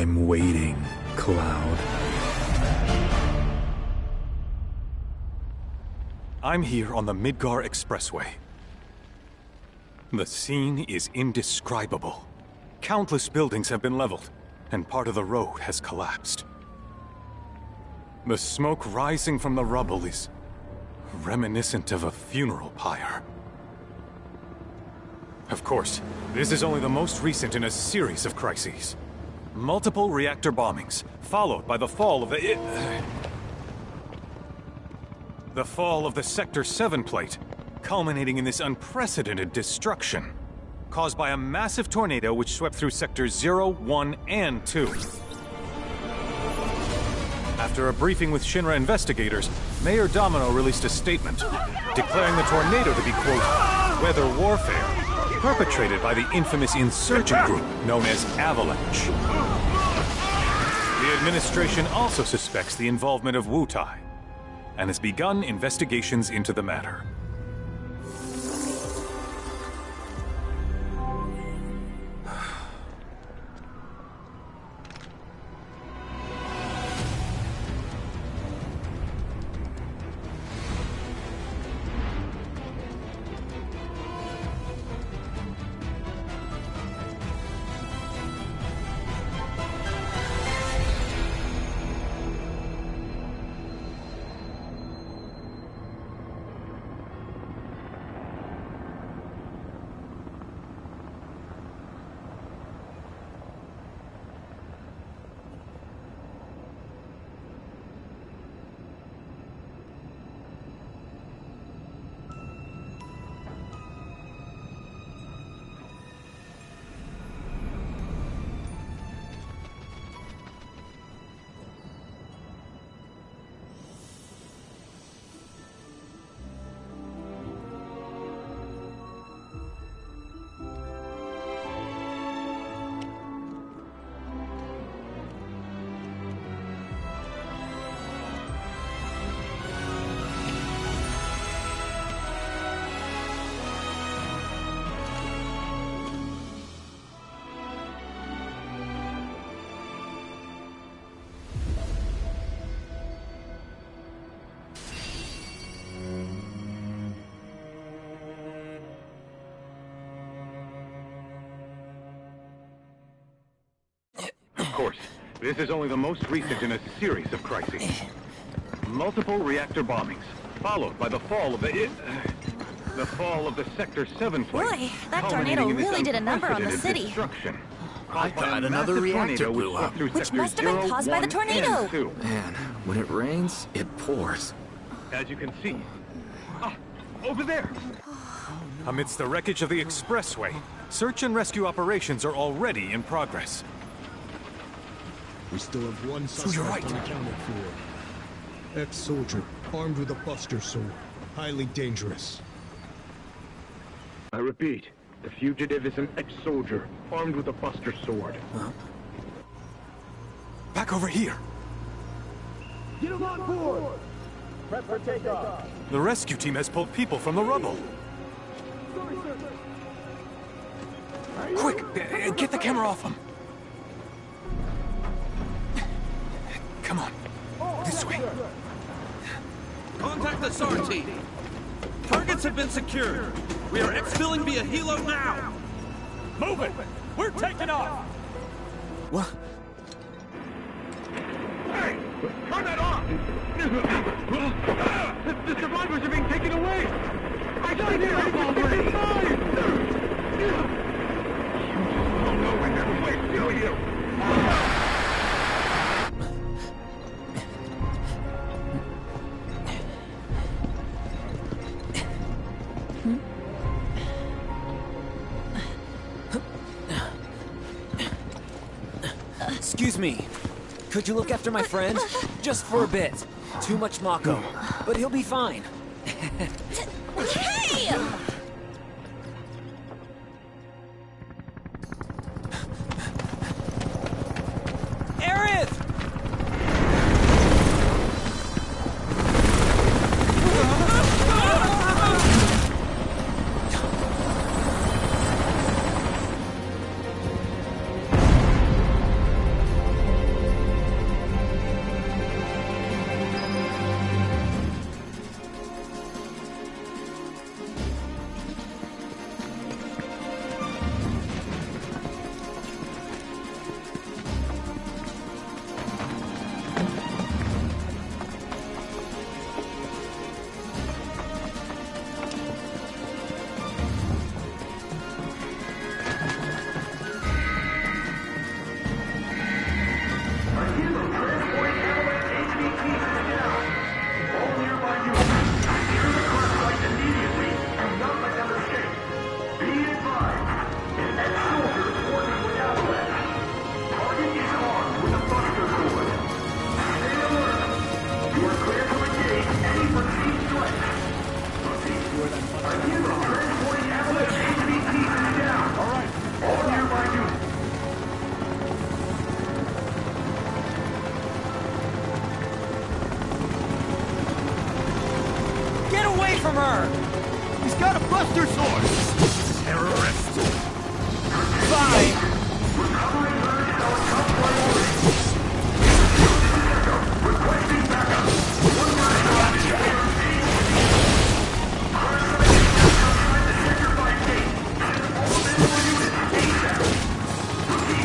I'm waiting, Cloud. I'm here on the Midgar Expressway. The scene is indescribable. Countless buildings have been leveled, and part of the road has collapsed. The smoke rising from the rubble is reminiscent of a funeral pyre. Of course, this is only the most recent in a series of crises. Multiple reactor bombings, followed by the fall of the Sector 7 plate, culminating in this unprecedented destruction, caused by a massive tornado which swept through Sectors 0, 1, and 2. After a briefing with Shinra investigators, Mayor Domino released a statement, declaring the tornado to be, quote, weather warfare, perpetrated by the infamous insurgent group known as Avalanche. The administration also suspects the involvement of Wutai, and has begun investigations into the matter. Of course, this is only the most recent in a series of crises. Multiple reactor bombings, followed by the fall of the Sector 7 plate. Boy, that tornado really did a number on the city. I thought another reactor blew up. Which must have been caused by the tornado. Man, when it rains, it pours. As you can see. Over there! Amidst the wreckage of the expressway, search and rescue operations are already in progress. We still have one suspect unaccounted for. Ex-soldier, armed with a Buster Sword. Highly dangerous. I repeat, the fugitive is an ex-soldier, armed with a Buster Sword. Huh? Back over here! Get him on board! Prep for takeoff! The rescue team has pulled people from the rubble. Quick! Get the camera off them! Come on. This way. Contact the SAR team. Targets have been secured. We are exfilling via helo now. Move it. We're taking off. What? Hey! Turn that off! The survivors are being taken away! I got it already! Oh no, I never quite feel you! Excuse me. Could you look after my friend? Just for a bit. Too much Mako. But he'll be fine. Hey! Aerith! from her! He's got a buster sword! Terrorist! Bye!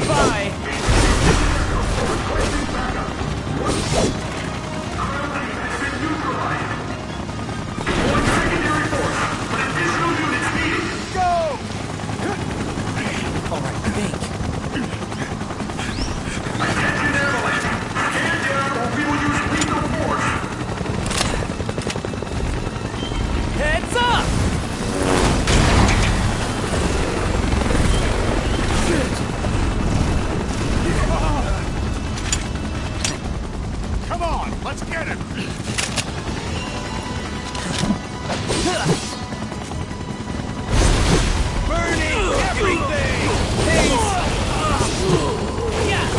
Bye! All right, think. Heads up! Come on, let's get him! Burning everything! Yeah!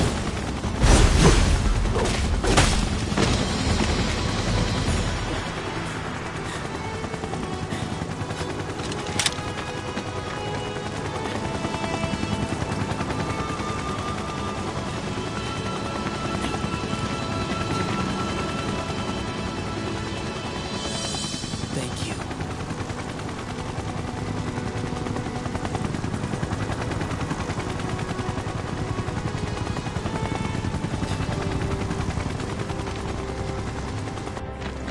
Thank you.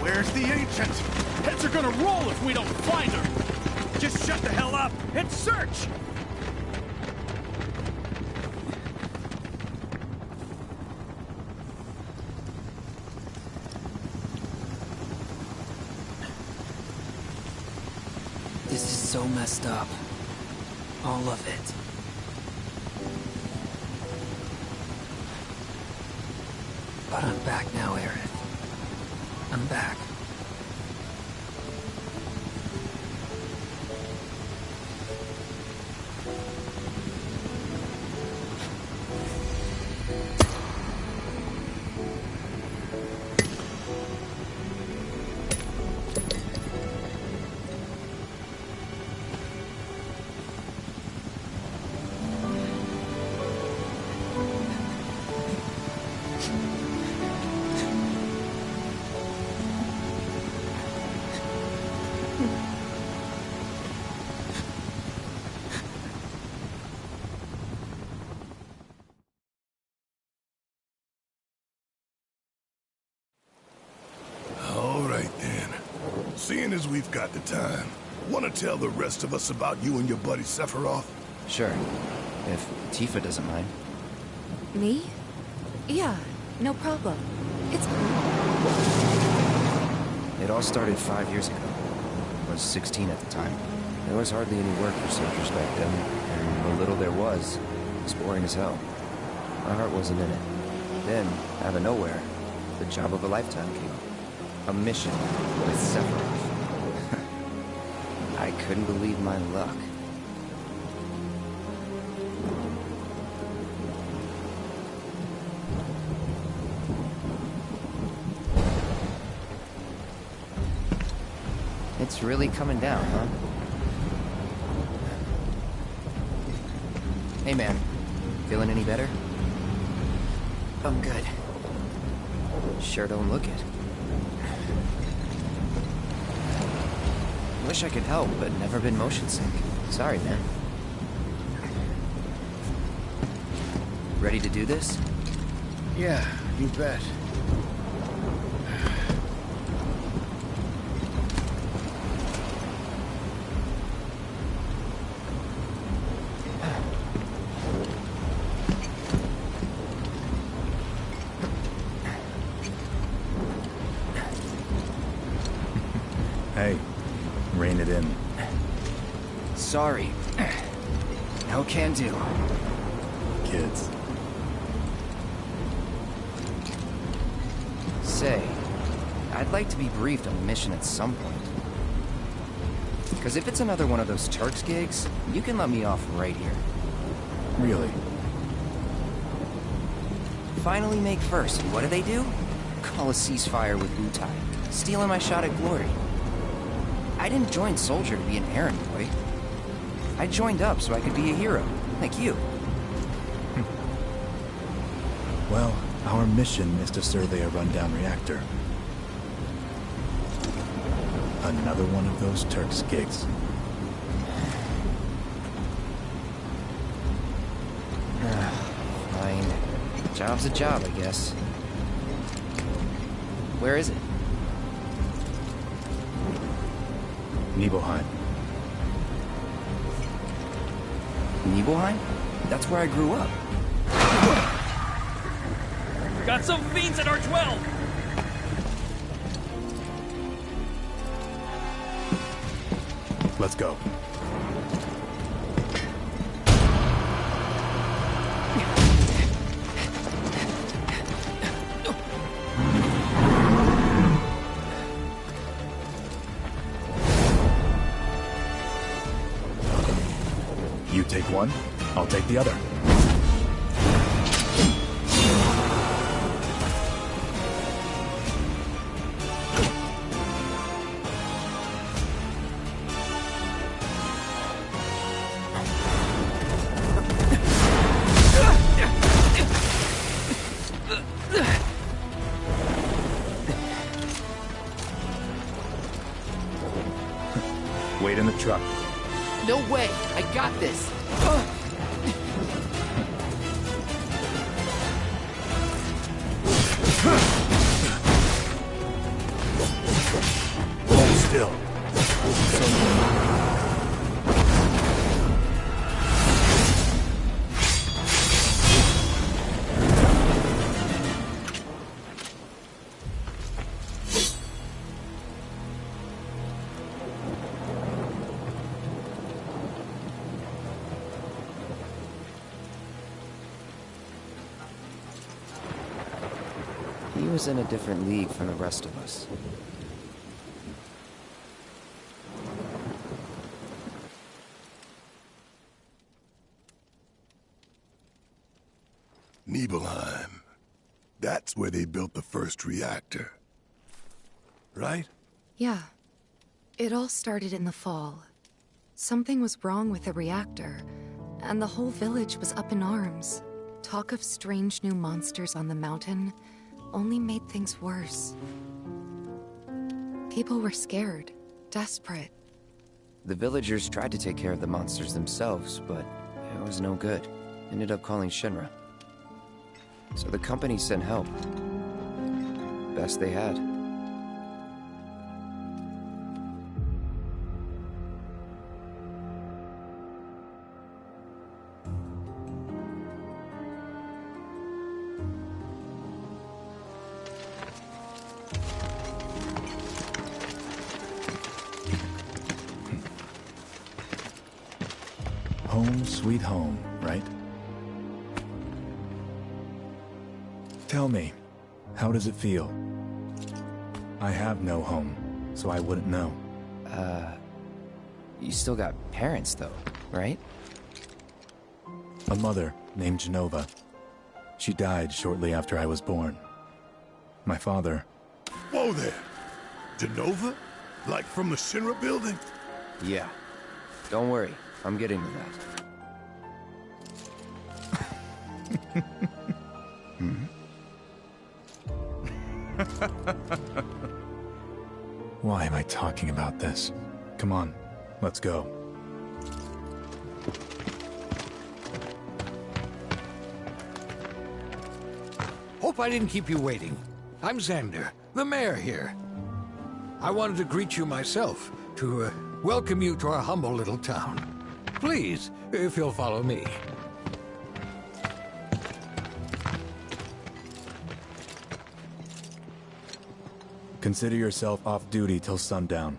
Where's the ancient? Heads are gonna roll if we don't find her! Just shut the hell up and search! This is so messed up. All of it. But I'm back now, Aerith. I'm back. All right then. Seeing as we've got the time, want to tell the rest of us about you and your buddy Sephiroth? Sure. If Tifa doesn't mind. Me? Yeah, no problem. It's cool. It all started 5 years ago. I was 16 at the time. There was hardly any work for soldiers back then, and the little there was boring as hell. My heart wasn't in it. Then, out of nowhere, the job of a lifetime came up. A mission with Sephiroth. I couldn't believe my luck. It's really coming down, huh? Hey man, feeling any better? I'm good. Sure don't look it. Wish I could help, but never been motion sick. Sorry, man. Ready to do this? Yeah, you bet. Hey, rein it in. Sorry. No can do. Kids. Say, I'd like to be briefed on the mission at some point. Because if it's another one of those Turks gigs, you can let me off right here. Really? Finally make first. What do? Call a ceasefire with Wutai. Stealing my shot at glory. I didn't join Soldier to be an errand boy. I joined up so I could be a hero, like you. Well, our mission is to survey a rundown reactor. Another one of those Turks gigs. Fine. Job's a job, I guess. Where is it? Nibelheim. Nibelheim? That's where I grew up. Got some fiends at R12! Let's go. You take one, I'll take the other. Wait in the truck. No way! I got this! Hold still. He was in a different league from the rest of us. Nibelheim. That's where they built the first reactor. Right? Yeah. It all started in the fall. Something was wrong with the reactor, and the whole village was up in arms. Talk of strange new monsters on the mountain only made things worse. People were scared, desperate. The villagers tried to take care of the monsters themselves, but it was no good. Ended up calling Shinra. So the company sent help. Best they had. Home sweet home, right? Tell me, how does it feel? I have no home, so I wouldn't know. You still got parents, though, right? A mother named Genova. She died shortly after I was born. My father... Whoa there! Genova? Like from the Shinra building? Yeah. Don't worry, I'm getting to that. Why am I talking about this? Come on, let's go. Hope I didn't keep you waiting. I'm Xander, the mayor here. I wanted to greet you myself, to welcome you to our humble little town. Please, if you'll follow me. Consider yourself off duty till sundown.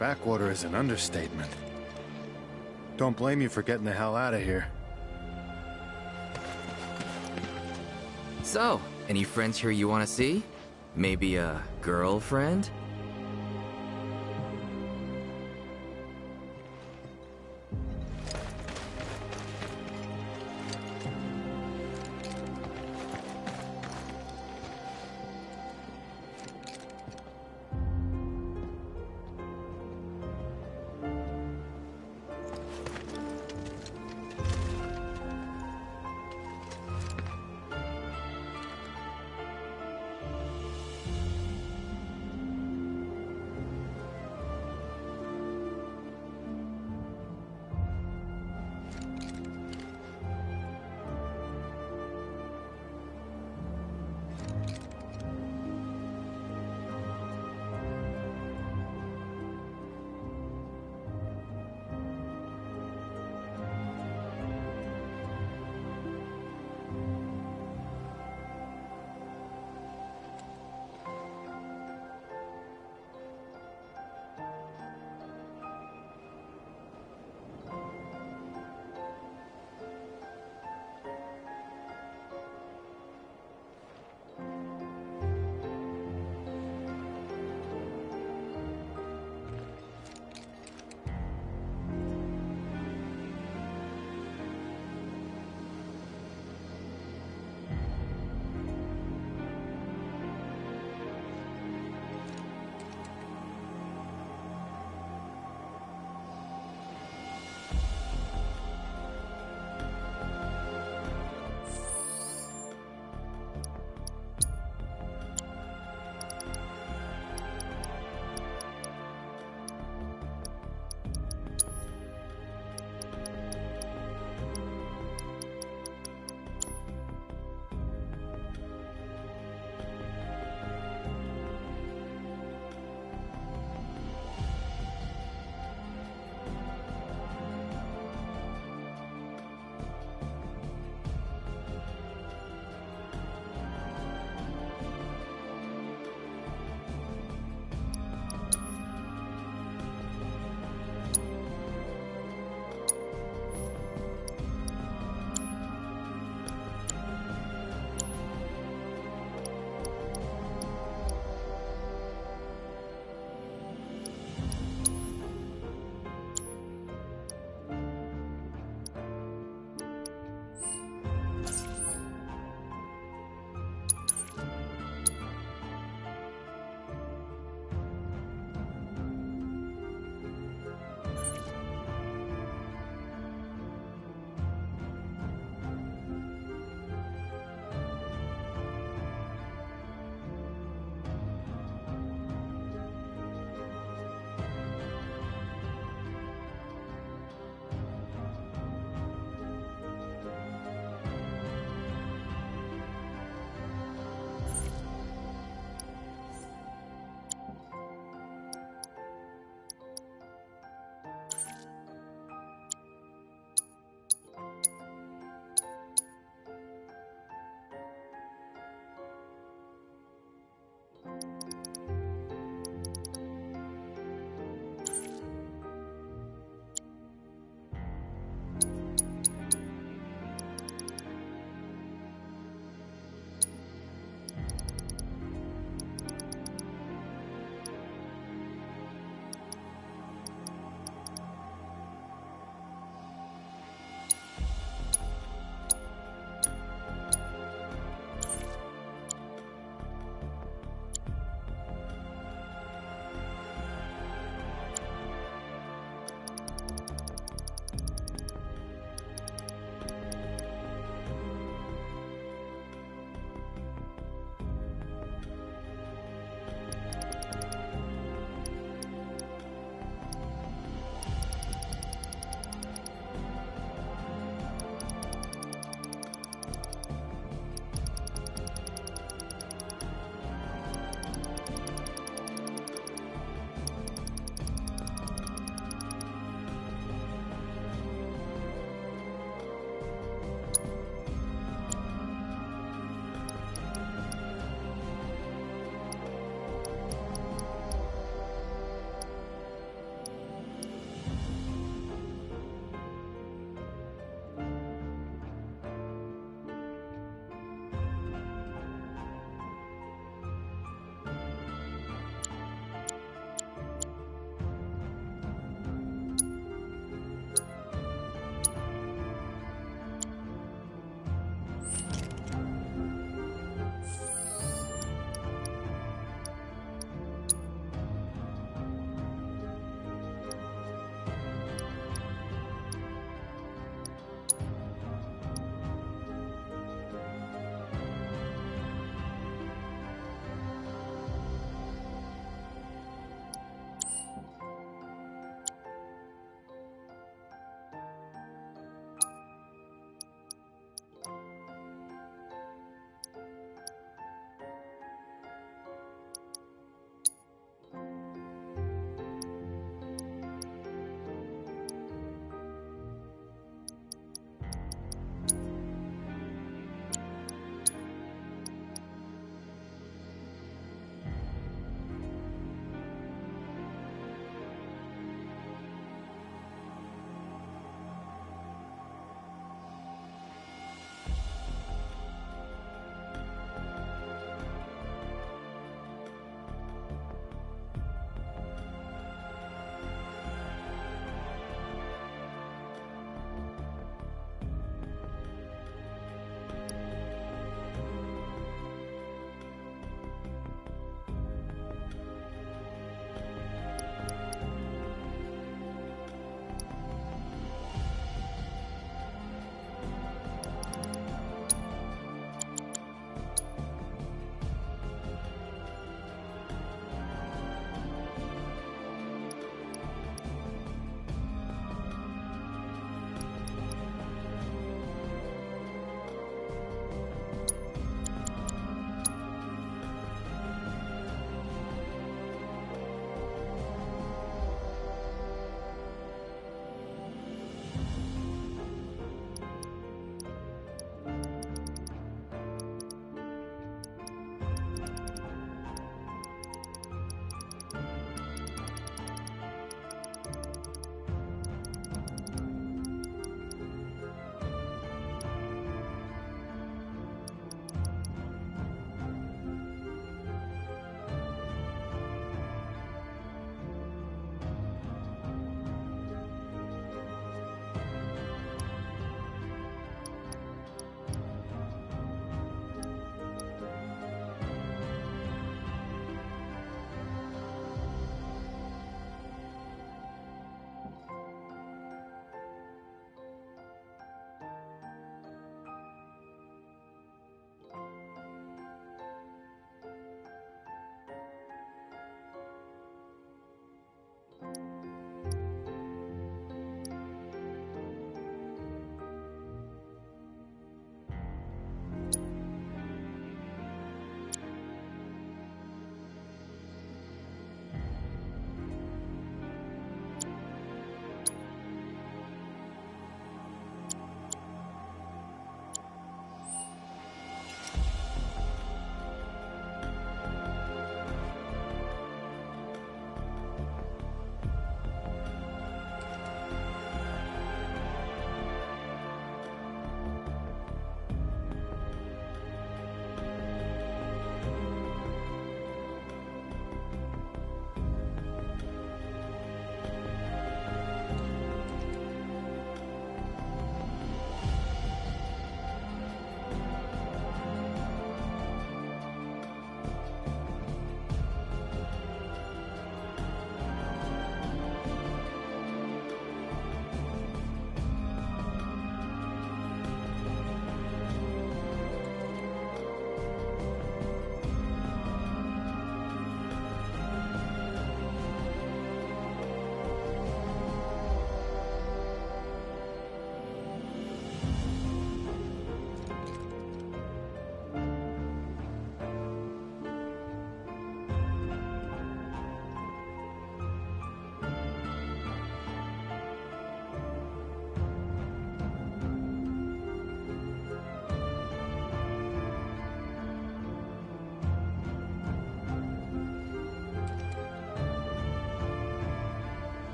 Backwater is an understatement. Don't blame you for getting the hell out of here. So, any friends here you want to see? Maybe a girlfriend?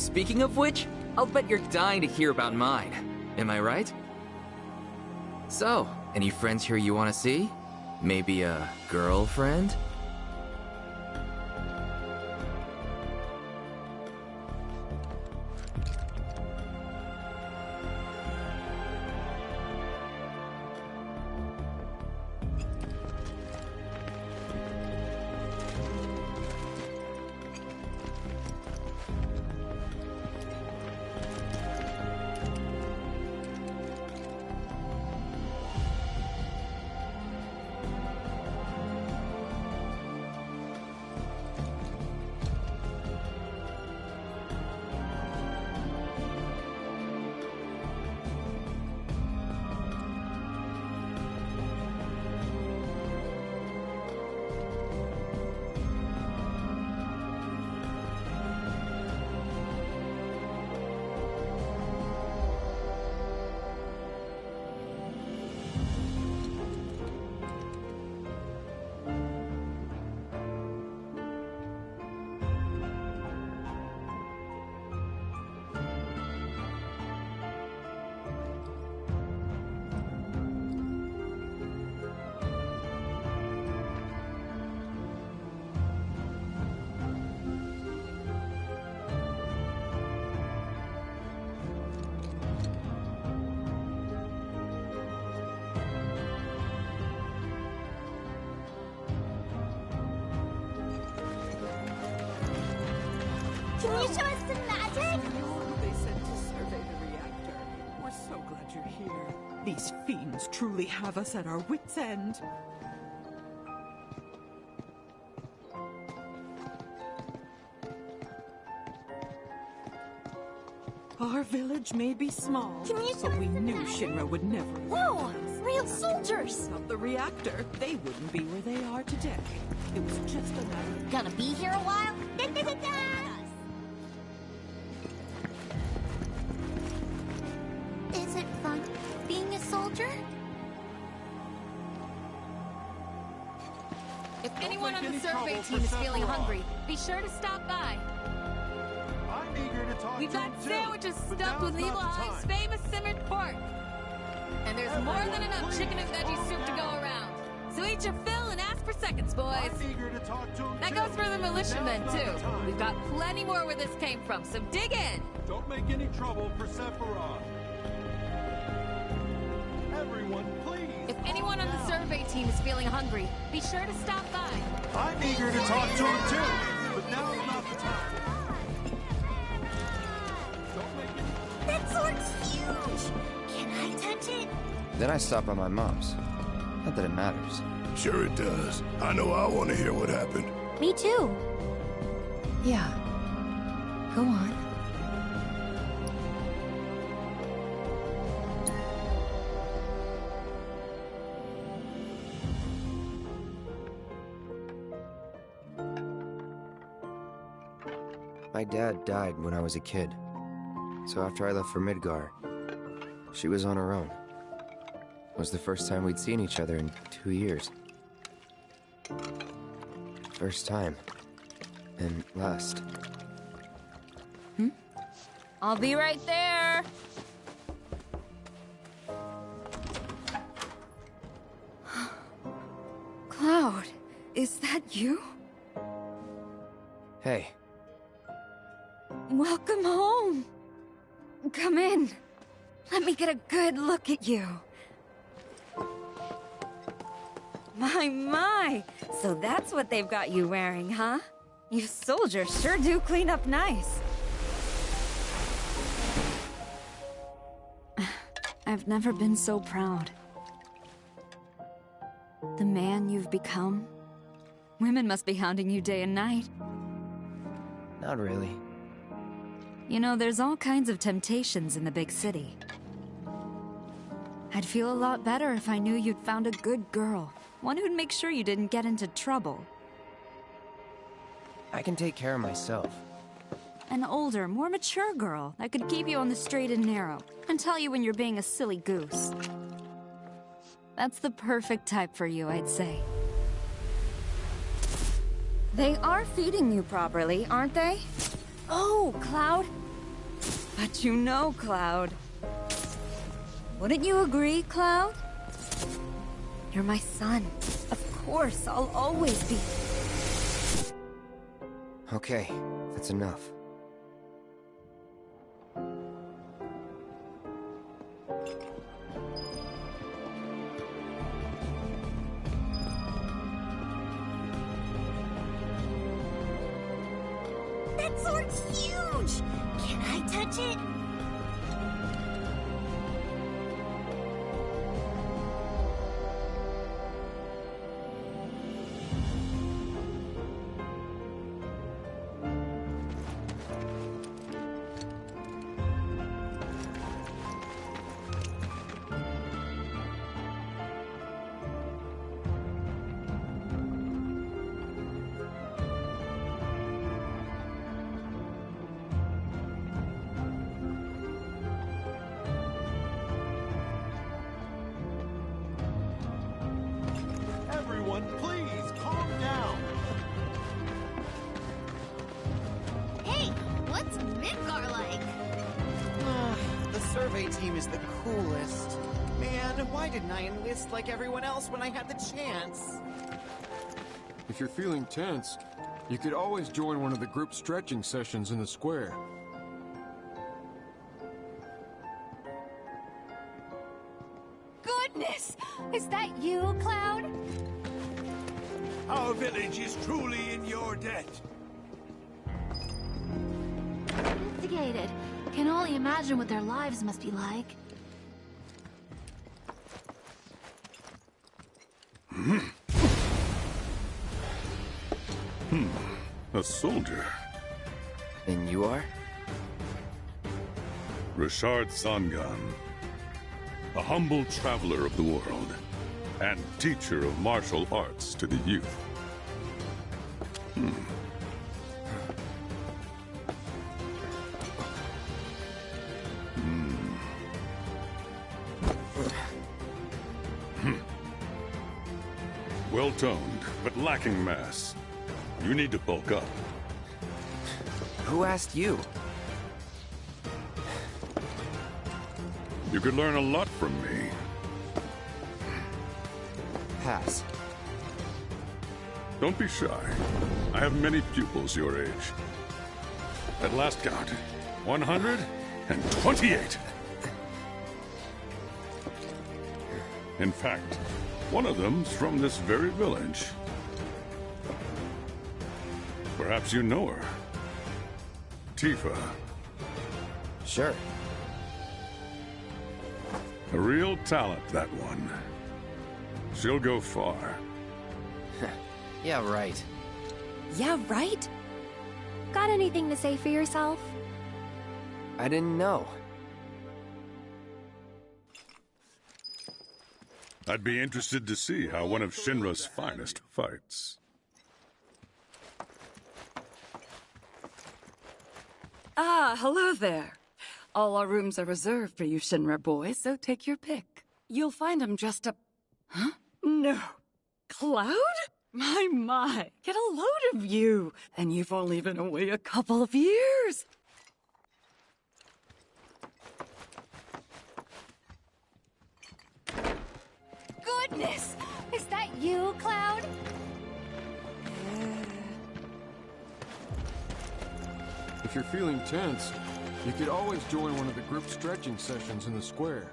Speaking of which, I'll bet you're dying to hear about mine. Am I right? So, any friends here you want to see? Maybe a girlfriend? Can you show us some magic? They sent to survey the reactor. We're so glad you're here. These fiends truly have us at our wits' end. Our village may be small, but we knew Shinra would never. Whoa! Real soldiers! Without the reactor, they wouldn't be where they are today. It was just a matter of... Gonna be here a while? Is it fun being a soldier? If anyone on the survey team is feeling hungry, be sure to stop by. I'm eager to talk We've to got him too, sandwiches but stuffed with now's Evil not the Eye's time. famous simmered pork. And there's more than enough chicken and veggie soup to go around. So eat your fill and ask for seconds, boys. I'm eager to talk to him That too, goes for the militiamen, but now's not too. the time. We've got plenty more where this came from, so dig in. Don't make any trouble for Sephiroth. Everyone, please. If anyone on the survey team is feeling hungry, be sure to stop by. I'm eager to talk to him too, but now's not the time. That sword's huge! Can I touch it? Then I stop by my mom's. Not that it matters. Sure it does. I know I want to hear what happened. Me too. Yeah. Go on. My dad died when I was a kid. So after I left for Midgar, she was on her own. It was the first time we'd seen each other in 2 years. First time. And last. I'll be right there. Cloud, is that you? Hey. Welcome home. Come in. Let me get a good look at you. My. So that's what they've got you wearing, huh? You soldiers sure do clean up nice. I've never been so proud. The man you've become. Women must be hounding you day and night. Not really. You know, there's all kinds of temptations in the big city. I'd feel a lot better if I knew you'd found a good girl. One who'd make sure you didn't get into trouble. I can take care of myself. An older, more mature girl that could keep you on the straight and narrow and tell you when you're being a silly goose. That's the perfect type for you, I'd say. They are feeding you properly, aren't they? Oh, Cloud, But you know, Cloud. Wouldn't you agree, Cloud? You're my son. Of course, I'll always be. Okay, that's enough. That sword's huge! Can I touch it? Everyone, please calm down. Hey, what's Midgar like? The survey team is the coolest. Man, why didn't I enlist like everyone else when I had the chance? If you're feeling tense, you could always join one of the group stretching sessions in the square. Goodness! Is that you, Cloud? Our village is truly in your debt. Instigated. Can only imagine what their lives must be like. A soldier. And you are? Rashard Sangan. A humble traveler of the world. And teacher of martial arts to the youth. Well-toned, but lacking mass. You need to bulk up. Who asked you? You could learn a lot from me. Pass. Don't be shy. I have many pupils your age. At last count, 128. In fact, one of them's from this very village. Perhaps you know her. Tifa. Sure. A real talent, that one. She'll go far. Yeah, right. Yeah, right? Got anything to say for yourself? I didn't know. I'd be interested to see how one of Shinra's finest fights. Ah, hello there. All our rooms are reserved for you Shinra boys, so take your pick. You'll find them dressed up... Huh? No. Cloud? My. Get a load of you. And you've only been away a couple of years. Goodness! Is that you, Cloud? If you're feeling tense, you could always join one of the group stretching sessions in the square.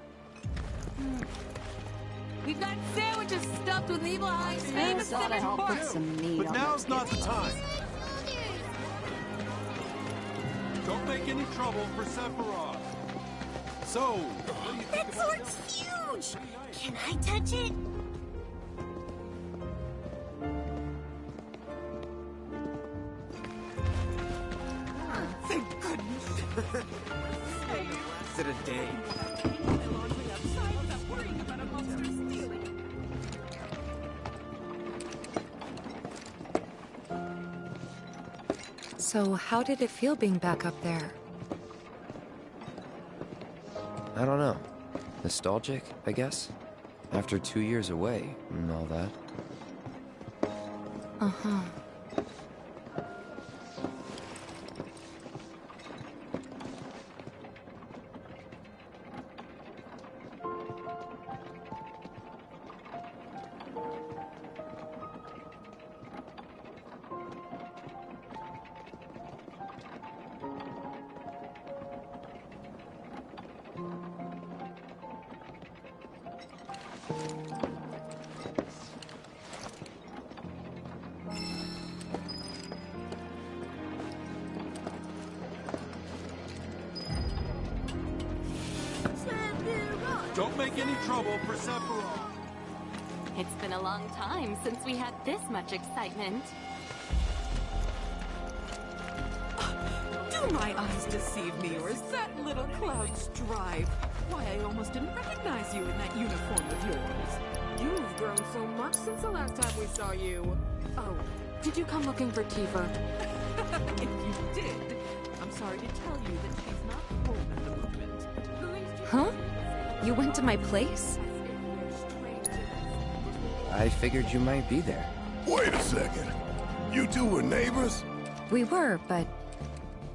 We've got sandwiches stuffed with Evil Eye's famous finished pork. But now's not the time. Don't make any trouble for Sephiroth. So, what do you think That sword's huge! Can I touch it? Thank goodness. Lasted a day. So, how did it feel being back up there? I don't know. Nostalgic, I guess? After 2 years away and all that. Uh-huh. make any trouble for Sephiroth. It's been a long time since we had this much excitement. Do my eyes deceive me, or is that little Cloud Strive? Why, I almost didn't recognize you in that uniform of yours. You've grown so much since the last time we saw you. Oh, did you come looking for Tifa? If you did, I'm sorry to tell you that she's not home at the moment. Huh? You went to my place? I figured you might be there. Wait a second. You two were neighbors? We were, but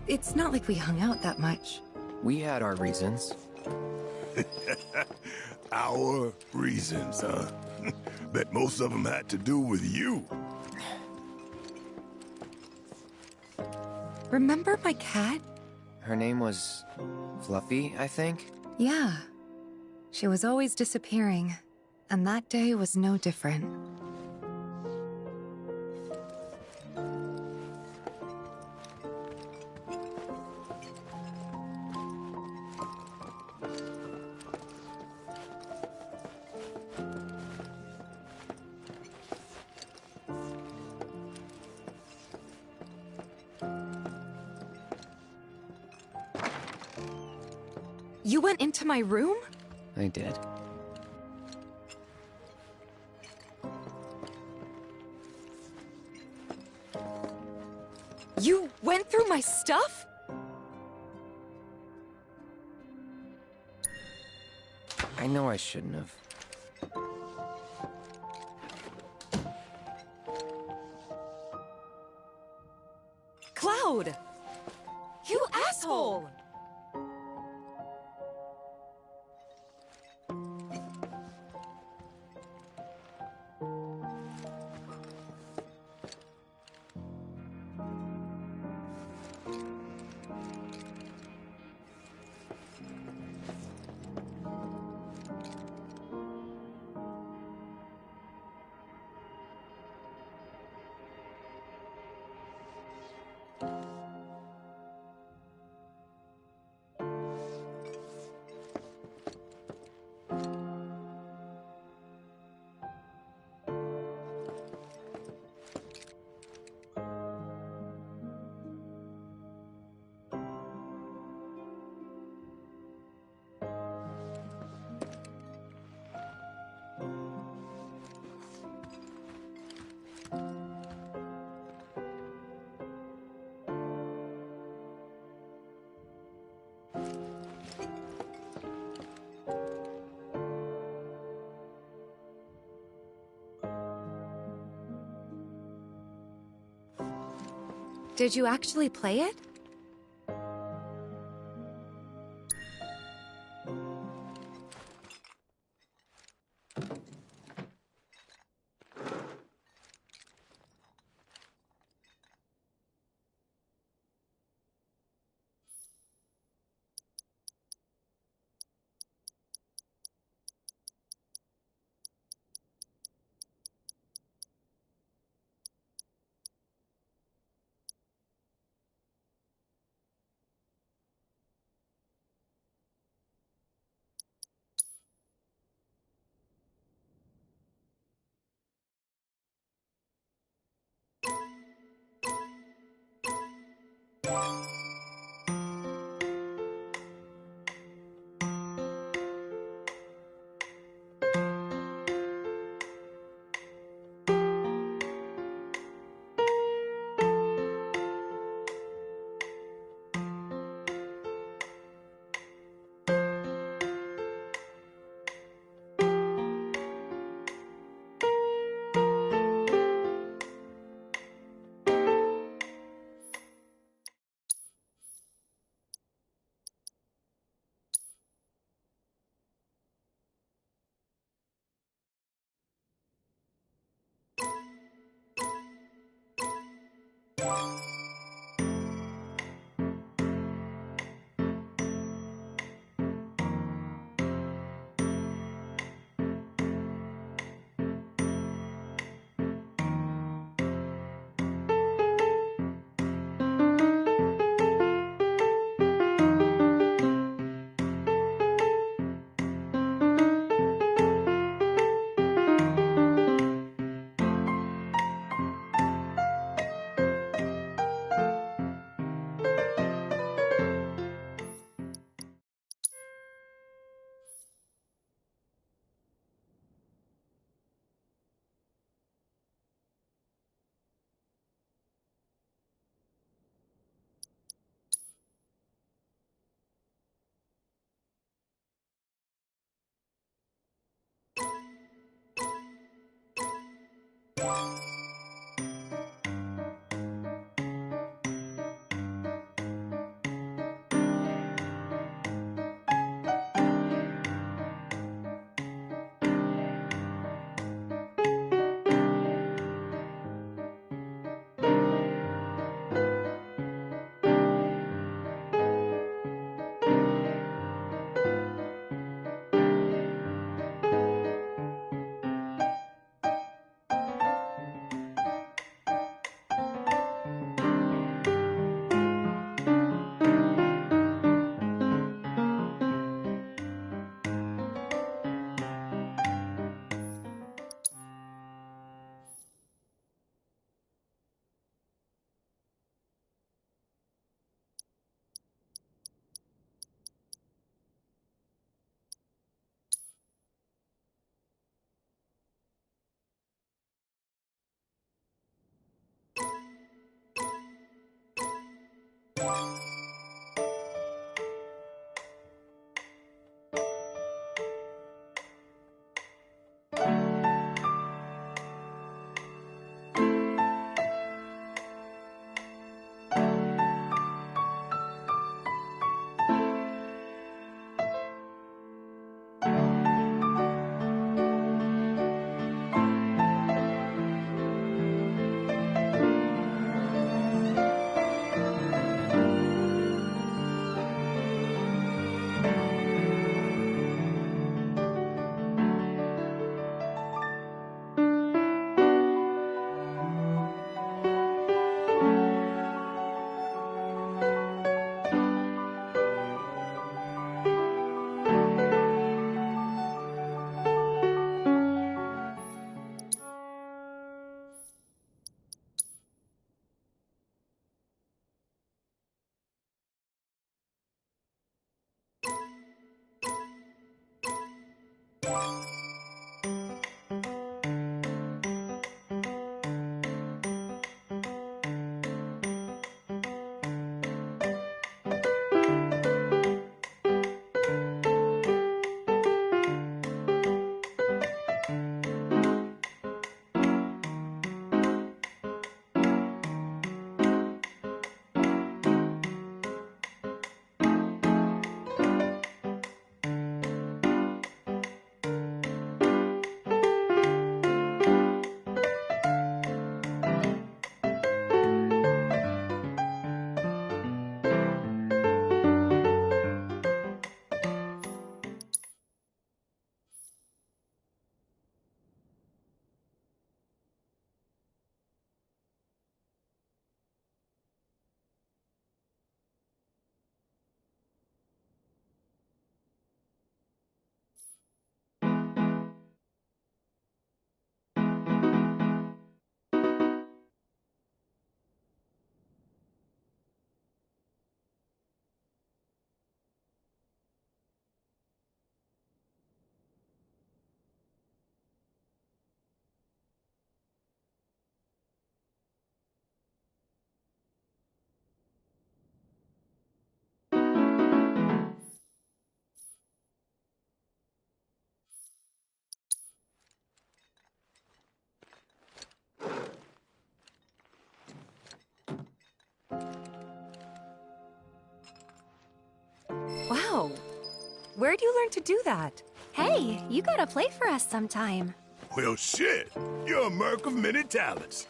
it's not like we hung out that much. We had our reasons. Our reasons, huh? Bet most of them had to do with you. Remember my cat? Her name was Fluffy, I think? Yeah. She was always disappearing, and that day was no different. You went into my room? I did. You went through my stuff? I know I shouldn't have. Cloud! You asshole! Did you actually play it? Wow. Where'd you learn to do that? Hey, you gotta play for us sometime. Well, shit. You're a merc of many talents.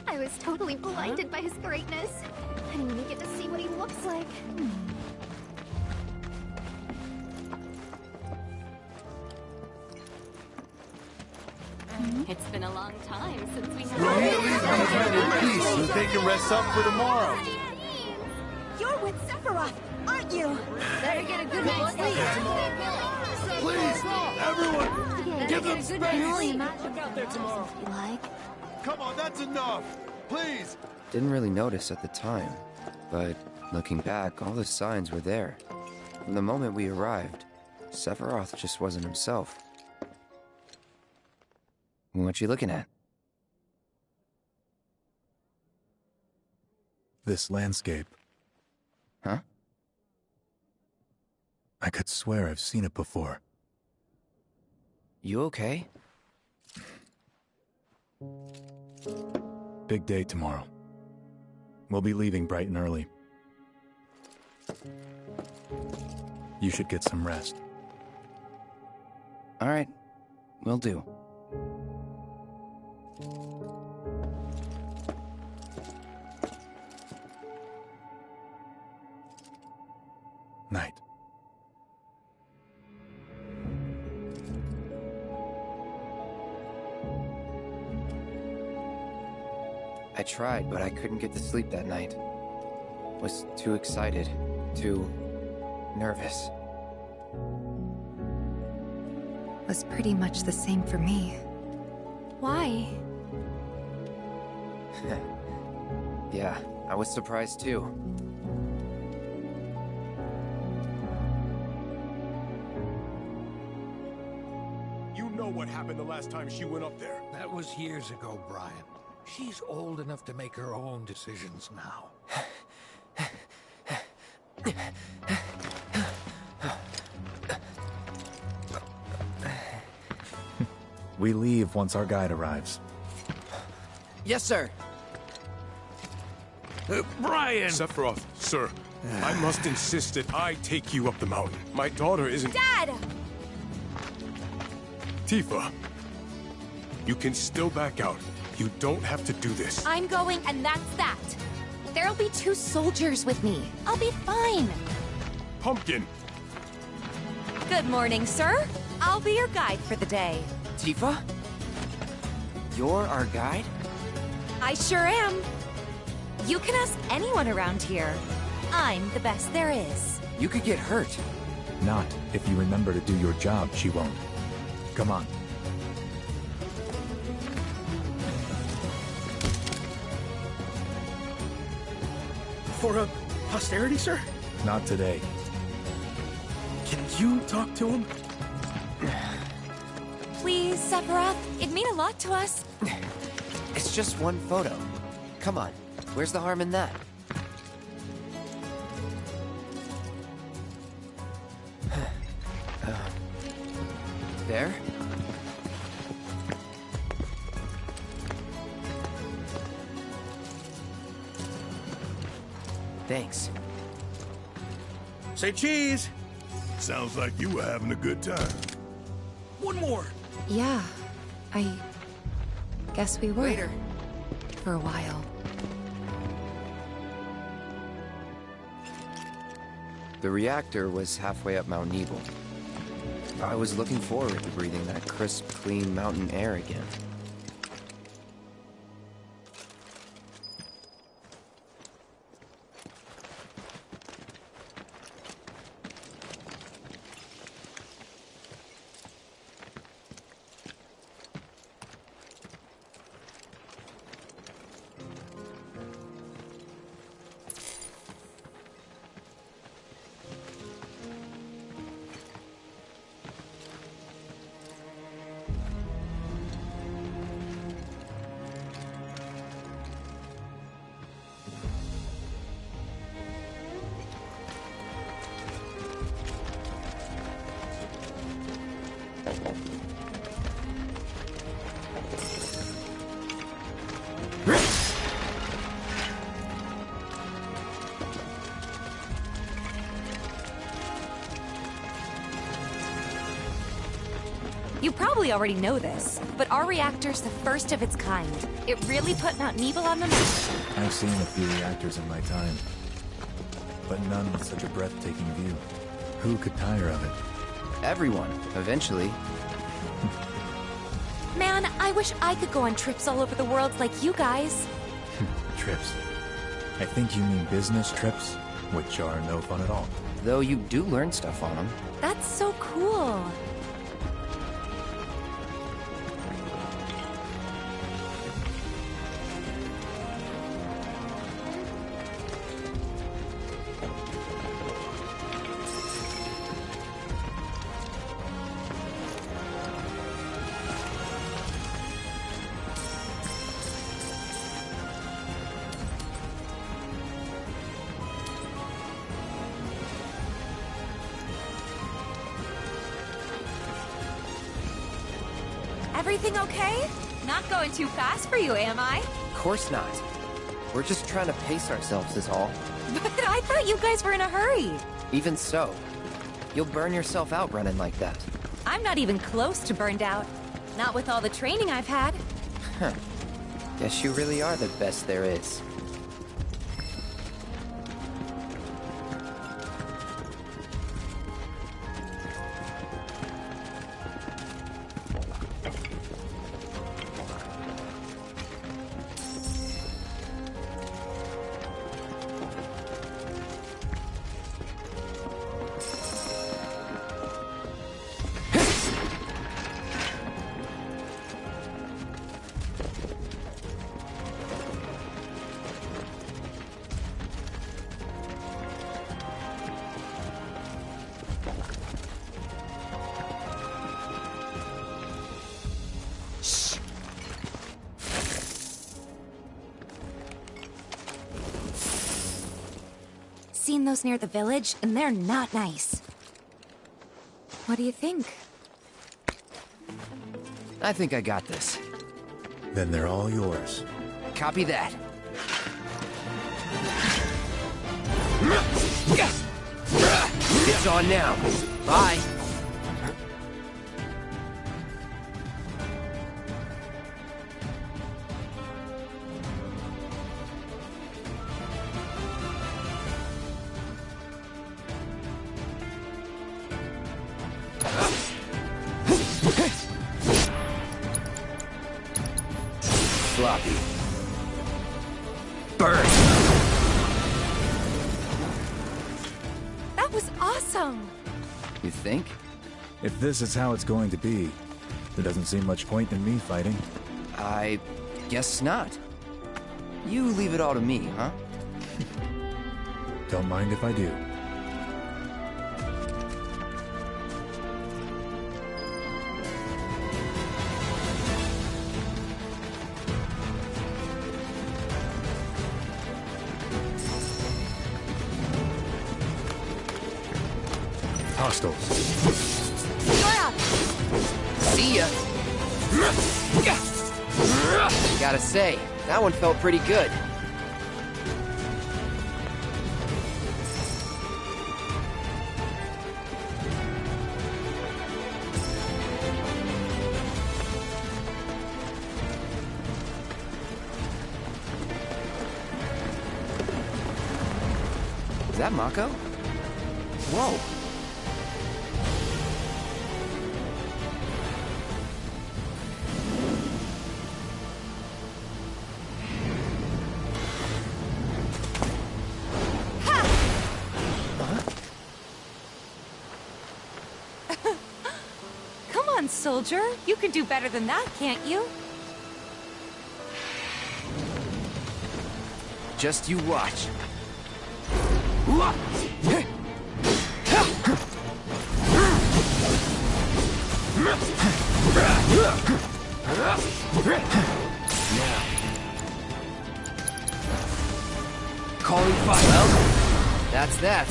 I was totally blinded by his greatness. I didn't even get to see what he looks like. It's been a long time since we You need to leave them in peace so they can rest up for tomorrow. You're with Sephiroth, aren't you? Better get a good night's sleep. Please, everyone, give them space! Look out there tomorrow. Come on, that's enough! Please! Didn't really notice at the time, but looking back, all the signs were there. From the moment we arrived, Sephiroth just wasn't himself. What you looking at? This landscape. Huh? I could swear I've seen it before. You okay? Big day tomorrow. We'll be leaving bright and early. You should get some rest. All right, will do. Night. I tried, but I couldn't get to sleep that night. Was too excited, too nervous. Was pretty much the same for me. Why? Yeah, I was surprised too. You know what happened the last time she went up there. That was years ago, Brian. She's old enough to make her own decisions now. We leave once our guide arrives. Yes, sir. Brian! Sephiroth, sir, I must insist that I take you up the mountain. My daughter isn't... Dad! Tifa, you can still back out. You don't have to do this. I'm going, and that's that. There'll be 2 soldiers with me. I'll be fine. Pumpkin! Good morning, sir. I'll be your guide for the day. Tifa? You're our guide? I sure am. You can ask anyone around here. I'm the best there is. You could get hurt. Not if you remember to do your job, she won't. Come on. For a posterity, sir? Not today. Can you talk to him? Please, Sephiroth. It'd mean a lot to us. It's just one photo. Come on, where's the harm in that? There? Thanks. Say cheese! Sounds like you were having a good time. One more! Yeah, I guess we were. Later. For a while. The reactor was halfway up Mount Nebel. I was looking forward to breathing that crisp, clean mountain air again. You probably already know this, but our reactor's the first of its kind. It really put Mount Nebel on the map. I've seen a few reactors in my time, but none with such a breathtaking view. Who could tire of it? Everyone, eventually. Man, I wish I could go on trips all over the world like you guys. Trips. I think you mean business trips, which are no fun at all. Though you do learn stuff on them. That's so cool. Everything okay? Not going too fast for you, am I? Of course not. We're just trying to pace ourselves is all. But I thought you guys were in a hurry. Even so, you'll burn yourself out running like that. I'm not even close to burned out. Not with all the training I've had. Huh. Guess you really are the best there is. Seen those near the village, and they're not nice. What do you think? I think I got this. Then they're all yours. Copy that. It's on now. Bye. Sloppy. Burn! That was awesome! You think? If this is how it's going to be, there doesn't seem much point in me fighting. I guess not. You leave it all to me, huh? Don't mind if I do. Hostiles. See ya. Gotta say, that one felt pretty good. Is that Mako? Whoa. Come on, soldier. You can do better than that, can't you? Just you watch. Now. Calling fire. Well, that's that.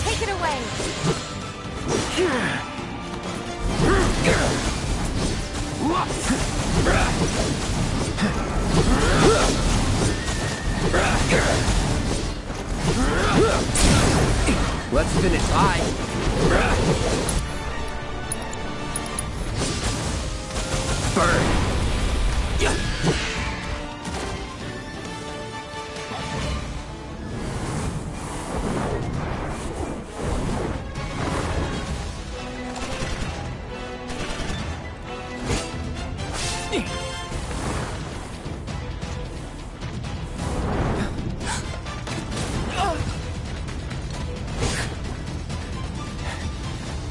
Take it away! Let's finish high. Burn.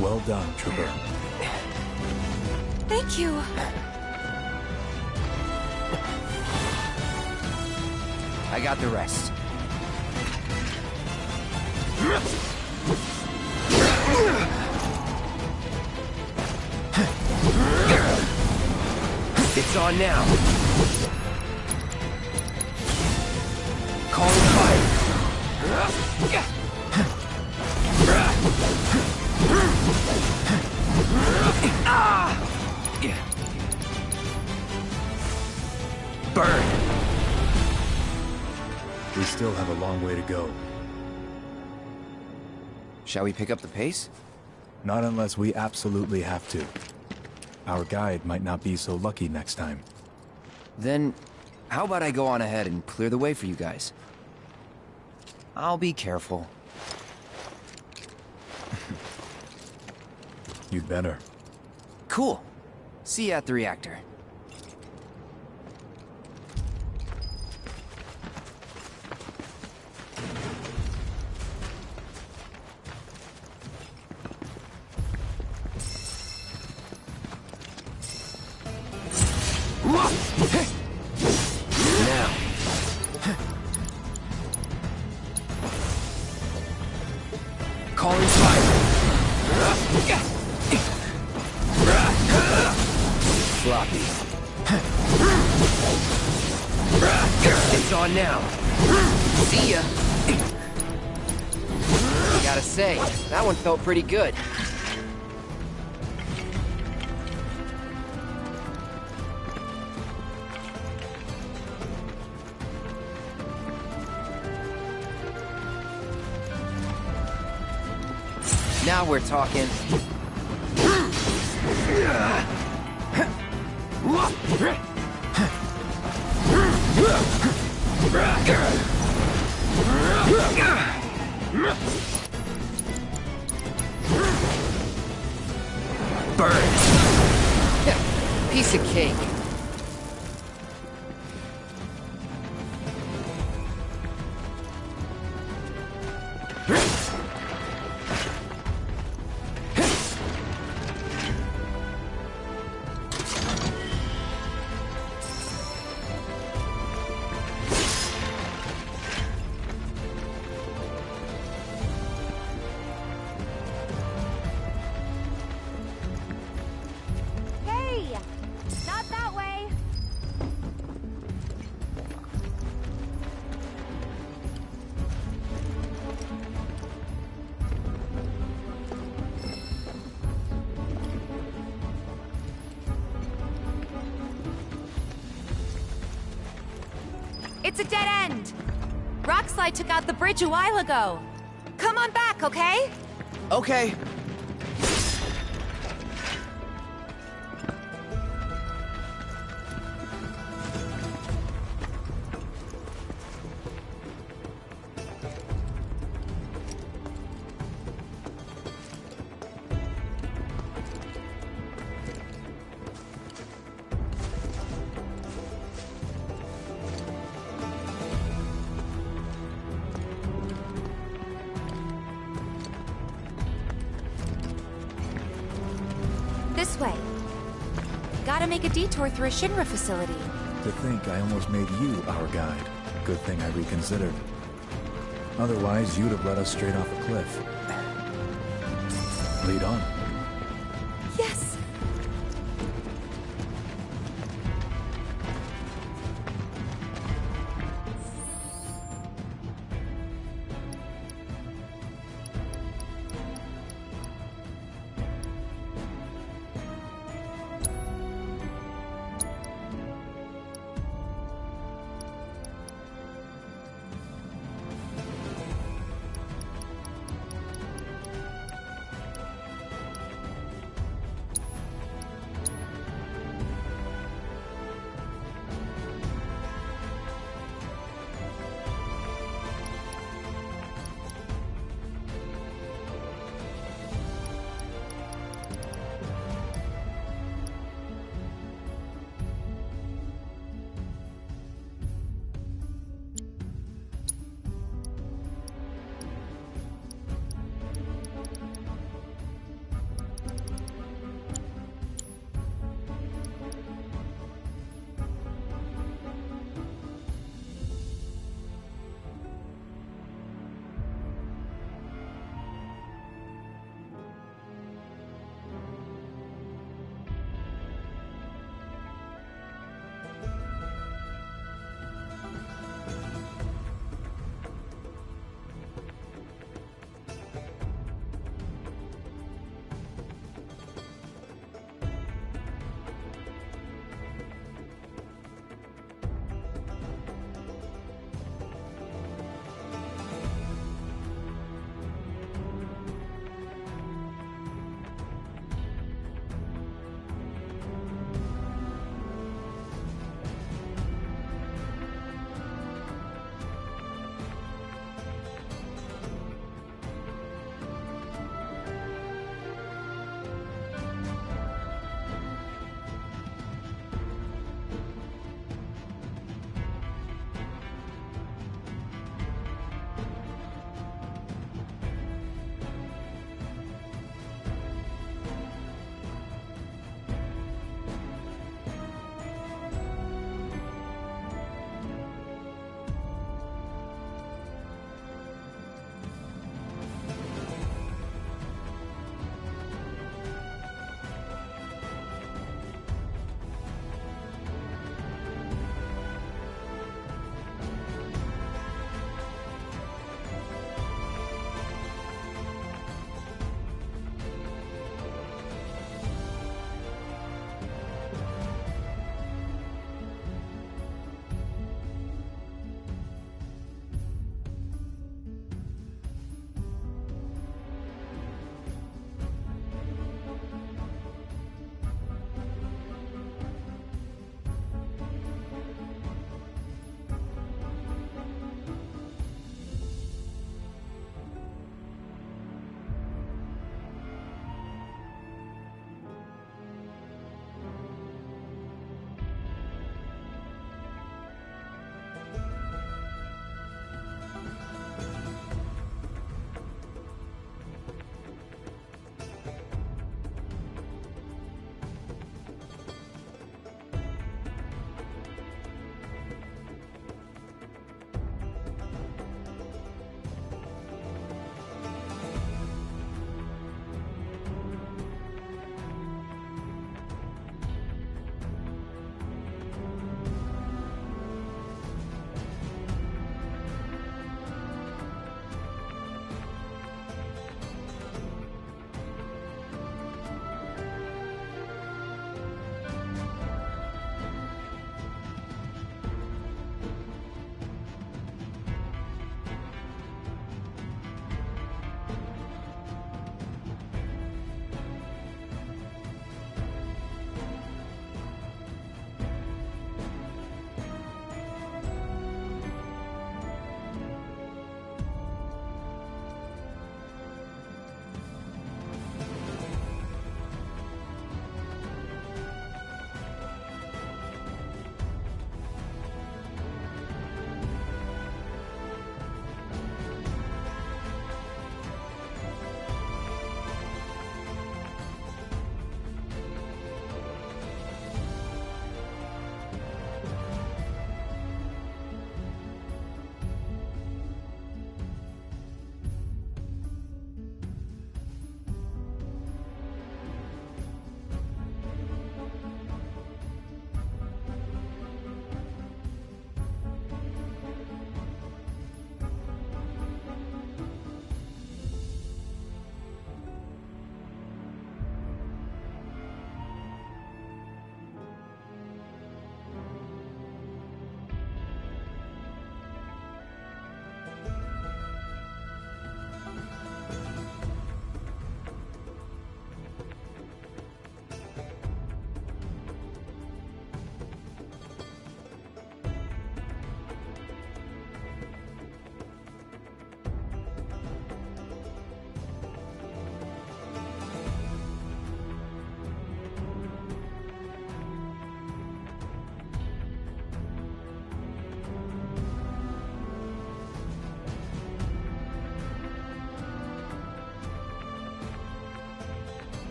Well done, Trooper. Thank you. I got the rest. It's on now. Burn! We still have a long way to go. Shall we pick up the pace? Not unless we absolutely have to. Our guide might not be so lucky next time. Then, how about I go on ahead and clear the way for you guys? I'll be careful. You'd better. Cool. See you at the reactor. Now. Calling fire. Floppy. It's on now. See ya. Gotta say, that one felt pretty good. Now we're talking. Burn. Piece of cake. It's a dead end! Rockslide took out the bridge a while ago. Come on back, okay? Okay. This way. Gotta make a detour through a Shinra facility. To think I almost made you our guide. Good thing I reconsidered. Otherwise, you'd have led us straight off a cliff. Lead on.